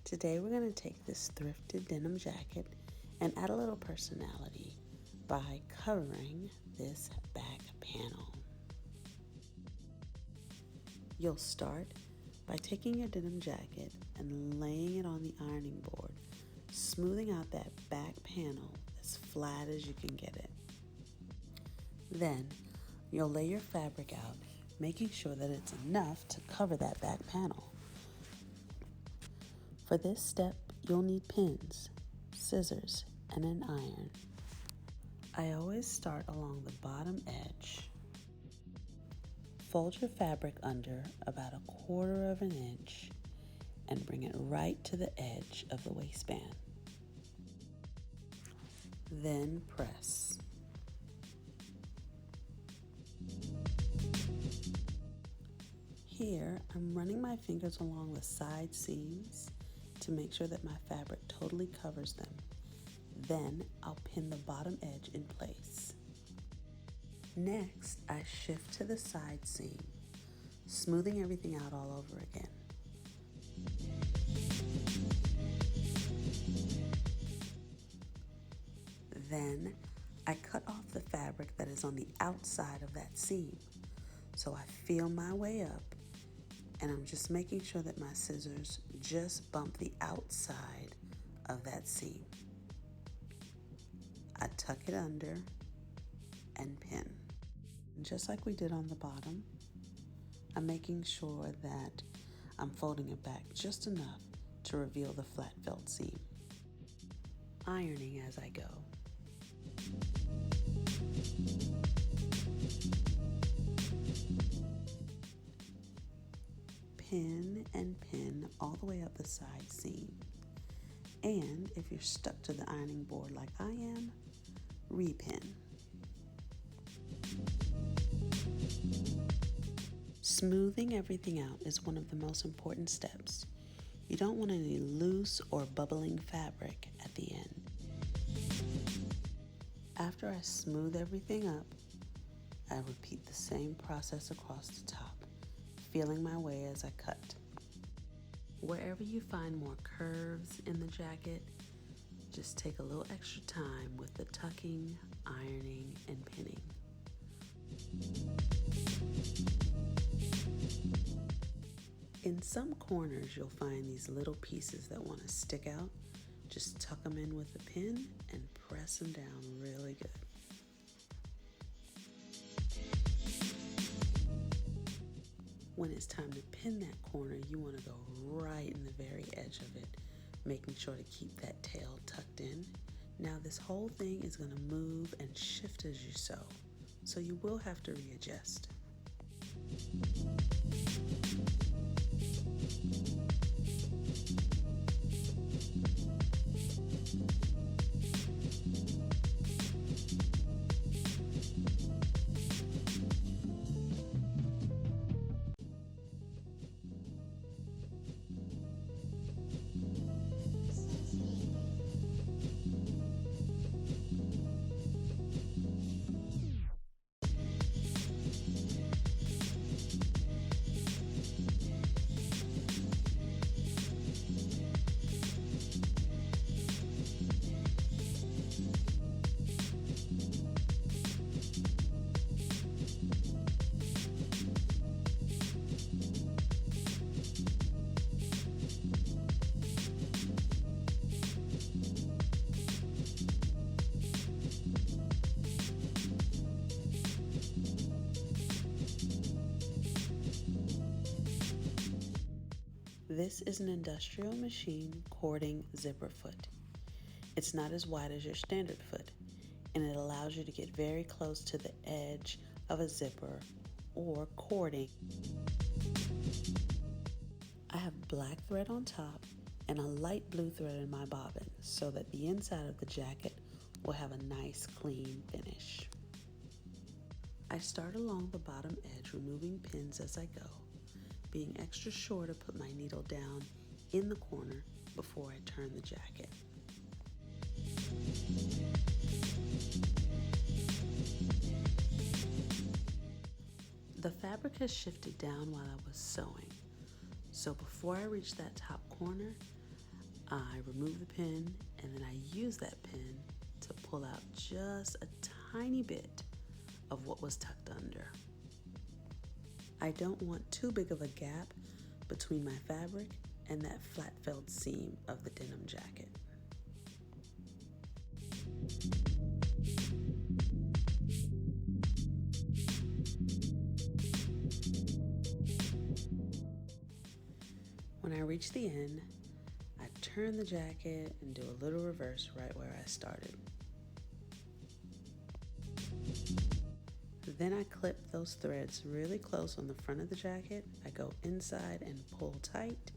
Today we're going to take this thrifted denim jacket and add a little personality by covering this back panel. You'll start by taking your denim jacket and laying it on the ironing board, smoothing out that back panel as flat as you can get it. Then you'll lay your fabric out, making sure that it's enough to cover that back panel. For this step, you'll need pins, scissors, and an iron. I always start along the bottom edge. Fold your fabric under about 1/4 of an inch and bring it right to the edge of the waistband. Then press. Here, I'm running my fingers along the side seams to make sure that my fabric totally covers them. Then I'll pin the bottom edge in place. Next, I shift to the side seam, smoothing everything out all over again. Then I cut off the fabric that is on the outside of that seam. So I feel my way up, and I'm just making sure that my scissors just bump the outside of that seam. I tuck it under and pin. Just like we did on the bottom, I'm making sure that I'm folding it back just enough to reveal the flat felt seam. Ironing as I go. Pin and pin all the way up the side seam. And if you're stuck to the ironing board like I am, repin. Smoothing everything out is one of the most important steps. You don't want any loose or bubbling fabric at the end. After I smooth everything up, I repeat the same process across the top, feeling my way as I cut. Wherever you find more curves in the jacket, just take a little extra time with the tucking, ironing, and pinning. In some corners, you'll find these little pieces that want to stick out. Just tuck them in with a pin and press them down really good. When it's time to pin that corner, you want to go right in the very edge of it, making sure to keep that tail tucked in. Now this whole thing is going to move and shift as you sew, so you will have to readjust. This is an industrial machine cording zipper foot. It's not as wide as your standard foot, and it allows you to get very close to the edge of a zipper or cording. I have black thread on top and a light blue thread in my bobbin so that the inside of the jacket will have a nice clean finish. I start along the bottom edge, removing pins as I go, being extra sure to put my needle down in the corner before I turn the jacket. The fabric has shifted down while I was sewing, so before I reach that top corner, I remove the pin and then I use that pin to pull out just a tiny bit of what was tucked under. I don't want too big of a gap between my fabric and that flat felled seam of the denim jacket. When I reach the end, I turn the jacket and do a little reverse right where I started. Then I clip those threads really close on the front of the jacket. I go inside and pull tight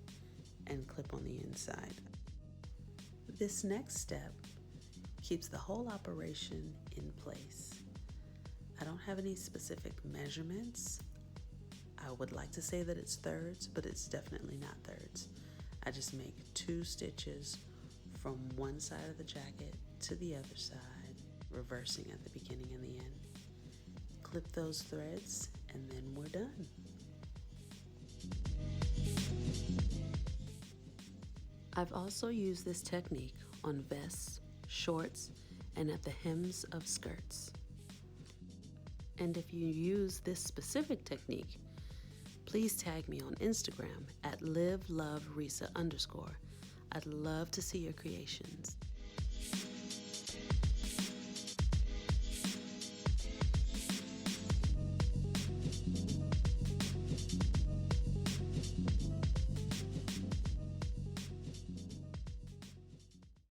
and clip on the inside. This next step keeps the whole operation in place. I don't have any specific measurements. I would like to say that it's thirds, but it's definitely not thirds. I just make 2 stitches from one side of the jacket to the other side, reversing at the beginning and the end. Clip those threads and then we're done. I've also used this technique on vests, shorts, and at the hems of skirts. And if you use this specific technique, please tag me on Instagram at liveloverisa_. I'd love to see your creations.